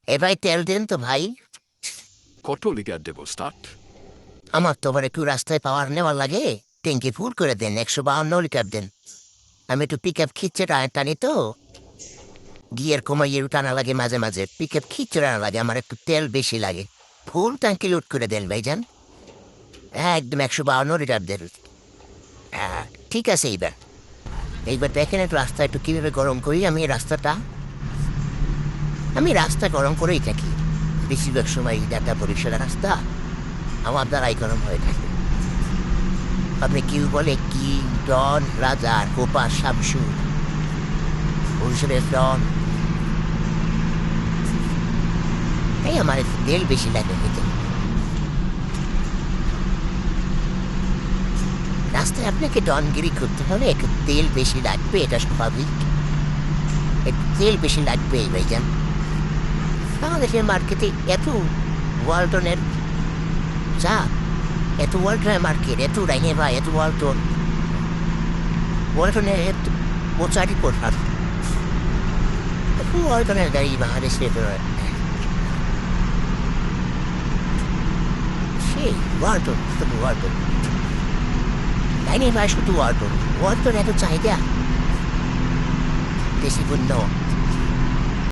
এ ভাই তেল দেন তো ভাই। কত লিটার দেবো স্টার্ট? আমার তো আবার একটু রাস্তায় পাওয়ার নেওয়ার লাগে। ট্যাঙ্কি ফুল করে দেন, 152 লিটার দেন। আমি একটু পিক আপ খিচ্ছে টানি তো, গিয়ার কমাইয়ে টানা লাগে মাঝে মাঝে, পিক আপ খিচ্ছে টানা লাগে, আমার একটু তেল বেশি লাগে। ফুল ট্যাঙ্কি লোড করে দেন ভাইজান। হ্যাঁ, একদম 152 লিটার দেন। হ্যাঁ, ঠিক আছে। এইবার এইবার দেখেন একটু রাস্তা একটু কীভাবে গরম করি আমি রাস্তাটা। আমি রাস্তা গরম করেই থাকি বেশিরভাগ সময়। ডাটা পরিষ্কার রাস্তা আমার দ্বারাই গরম হয়ে থাকে। আপনি কিউ বলে কি, ডন রাজার কোপা শামসু, বরিশালের ডন। এই আমার একটু তেল বেশি লাগে খেতে। রাস্তায় আপনাকে ডনগিরি করতে হলে একটু তেল বেশি লাগবে, এটা স্বাভাবিক। একটু তেল বেশি লাগবে ভাইজান। বাংলাদেশের মার্কেটে এত ওয়ালটনের চা, এত ওয়ালটনের মার্কেট, এত রাইনে ভাই, এত ওয়ালটন, ওয়ালটনের এত প্রচারই করলাম। এত ওয়ালটনের গাড়ি বাংলাদেশে সেই ওয়ালটন, শুধু ওয়ালটন লাইনে ভাই, শুধু ওয়ালটন। ওয়ালটন এত চাহিদা, দেশি পণ্য